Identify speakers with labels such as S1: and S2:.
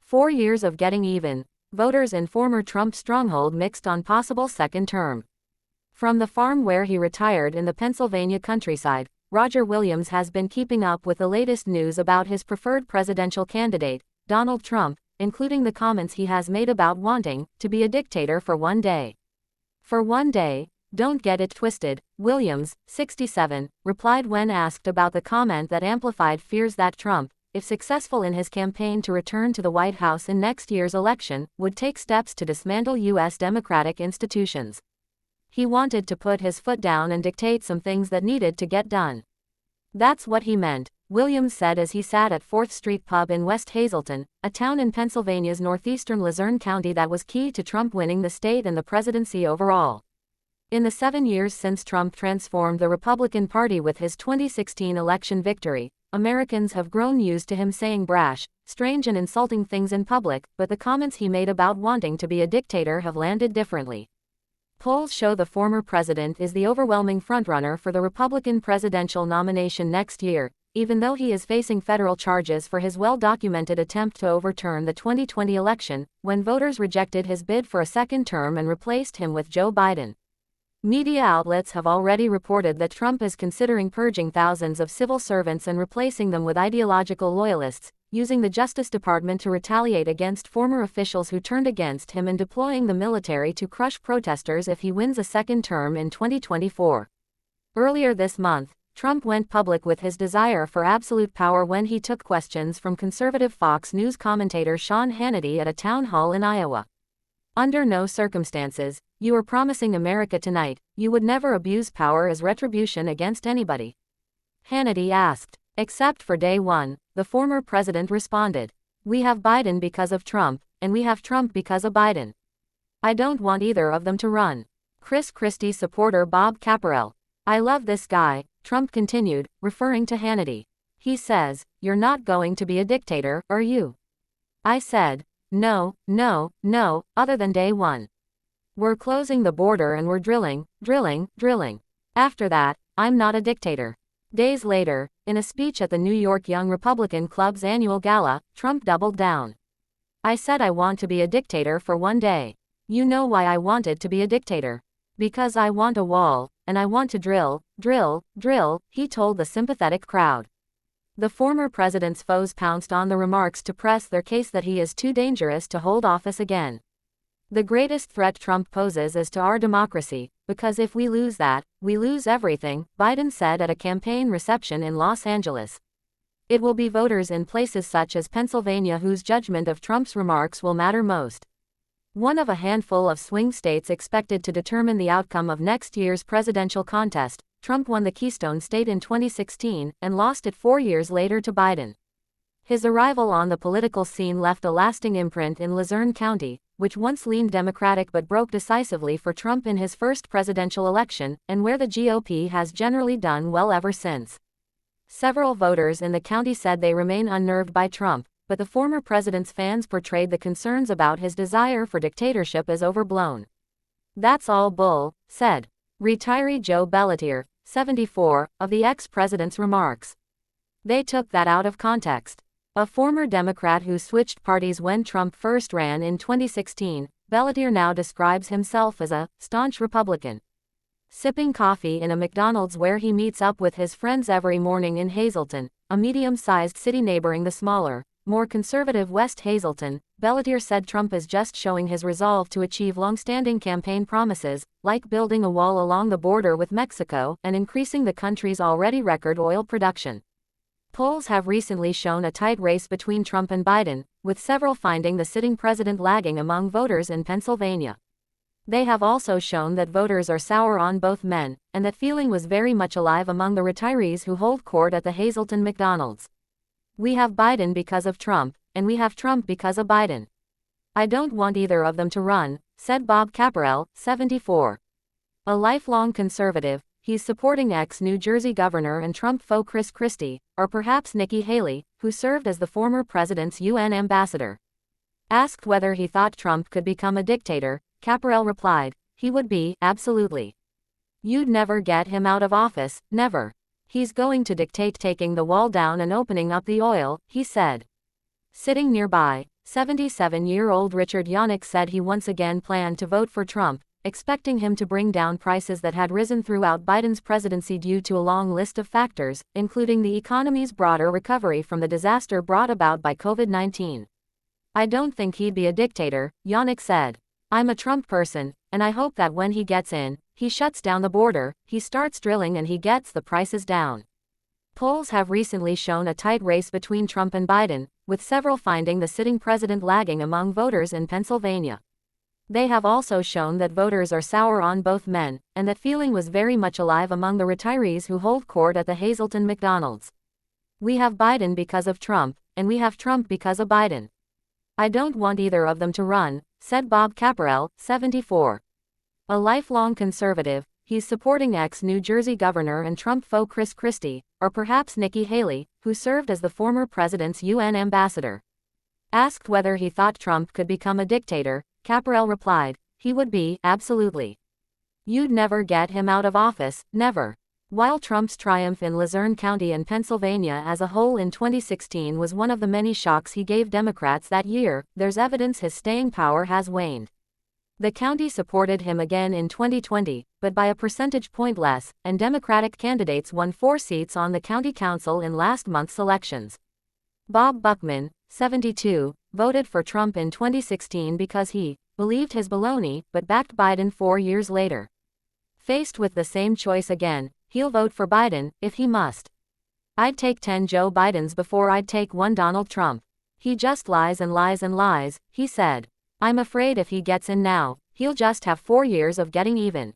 S1: 4 years of getting even. Voters in former Trump stronghold mixed on possible second term. From the farm where he retired in the Pennsylvania countryside, Roger Williams has been keeping up with the latest news about his preferred presidential candidate, Donald Trump, including the comments he has made about wanting to be a dictator for one day. For one day, don't get it twisted, Williams, 67, replied when asked about the comment that amplified fears that Trump, if successful in his campaign to return to the White House in next year's election, would take steps to dismantle U.S. democratic institutions. He wanted to put his foot down and dictate some things that needed to get done. That's what he meant, Williams said as he sat at 4th Street Pub in West Hazleton, a town in Pennsylvania's northeastern Luzerne County that was key to Trump winning the state and the presidency overall. In the 7 years since Trump transformed the Republican Party with his 2016 election victory, Americans have grown used to him saying brash, strange and insulting things in public, but the comments he made about wanting to be a dictator have landed differently. Polls show the former president is the overwhelming frontrunner for the Republican presidential nomination next year, even though he is facing federal charges for his well-documented attempt to overturn the 2020 election, when voters rejected his bid for a second term and replaced him with Joe Biden. Media outlets have already reported that Trump is considering purging thousands of civil servants and replacing them with ideological loyalists, using the Justice Department to retaliate against former officials who turned against him and deploying the military to crush protesters if he wins a second term in 2024. Earlier this month, Trump went public with his desire for absolute power when he took questions from conservative Fox News commentator Sean Hannity at a town hall in Iowa. Under no circumstances, you are promising America tonight, you would never abuse power as retribution against anybody? Hannity asked. Except for day one, the former president responded. We have Biden because of Trump, and we have Trump because of Biden. I don't want either of them to run. Chris Christie supporter Bob Caporell. I love this guy, Trump continued, referring to Hannity. He says, you're not going to be a dictator, are you? I said, no, other than day one. We're closing the border and we're drilling. After that, I'm not a dictator. Days later, in a speech at the New York Young Republican Club's annual gala, Trump doubled down. I said I want to be a dictator for one day. You know why I wanted to be a dictator? Because I want a wall, and I want to drill, he told the sympathetic crowd. The former president's foes pounced on the remarks to press their case that he is too dangerous to hold office again. The greatest threat Trump poses is to our democracy, because if we lose that, we lose everything, Biden said at a campaign reception in Los Angeles. It will be voters in places such as Pennsylvania whose judgment of Trump's remarks will matter most. One of a handful of swing states expected to determine the outcome of next year's presidential contest, Trump won the Keystone State in 2016 and lost it 4 years later to Biden. His arrival on the political scene left a lasting imprint in Luzerne County, which once leaned Democratic but broke decisively for Trump in his first presidential election, and where the GOP has generally done well ever since. Several voters in the county said they remain unnerved by Trump, but the former president's fans portrayed the concerns about his desire for dictatorship as overblown. That's all bull, said retiree Joe Bellatier, 74, of the ex-president's remarks. They took that out of context. A former Democrat who switched parties when Trump first ran in 2016, Bellatier now describes himself as a staunch Republican. Sipping coffee in a McDonald's where he meets up with his friends every morning in Hazleton, a medium-sized city neighboring the smaller, more conservative West Hazleton, Bellatier said Trump is just showing his resolve to achieve long-standing campaign promises, like building a wall along the border with Mexico and increasing the country's already record oil production. Polls have recently shown a tight race between Trump and Biden, with several finding the sitting president lagging among voters in Pennsylvania. They have also shown that voters are sour on both men, and that feeling was very much alive among the retirees who hold court at the Hazleton McDonald's. We have Biden because of Trump, and we have Trump because of Biden. I don't want either of them to run, said Bob Caporell, 74. A lifelong conservative, he's supporting ex-New Jersey governor and Trump foe Chris Christie, or perhaps Nikki Haley, who served as the former president's UN ambassador. Asked whether he thought Trump could become a dictator, Caporell replied, he would be, absolutely. You'd never get him out of office, never. He's going to dictate taking the wall down and opening up the oil, he said. Sitting nearby, 77-year-old Richard Yannick said he once again planned to vote for Trump, expecting him to bring down prices that had risen throughout Biden's presidency due to a long list of factors, including the economy's broader recovery from the disaster brought about by COVID-19. "I don't think he'd be a dictator," Yannick said. "I'm a Trump person, and I hope that when he gets in, he shuts down the border, he starts drilling and he gets the prices down." Polls have recently shown a tight race between Trump and Biden, with several finding the sitting president lagging among voters in Pennsylvania. They have also shown that voters are sour on both men, and that feeling was very much alive among the retirees who hold court at the Hazleton McDonald's. "We have Biden because of Trump, and we have Trump because of Biden. I don't want either of them to run," said Bob Caporell, 74. A lifelong conservative, he's supporting ex-New Jersey governor and Trump foe Chris Christie, or perhaps Nikki Haley, who served as the former president's UN ambassador. Asked whether he thought Trump could become a dictator, Caporell replied, "He would be, absolutely. You'd never get him out of office, never." While Trump's triumph in Luzerne County and Pennsylvania as a whole in 2016 was one of the many shocks he gave Democrats that year, there's evidence his staying power has waned. The county supported him again in 2020, but by a percentage point less, and Democratic candidates won 4 seats on the county council in last month's elections. Bob Buckman, 72, voted for Trump in 2016 because he believed his baloney, but backed Biden 4 years later. Faced with the same choice again, he'll vote for Biden, if he must. "I'd take 10 Joe Bidens before I'd take one Donald Trump. He just lies and lies and lies," he said. "I'm afraid if he gets in now, he'll just have 4 years of getting even."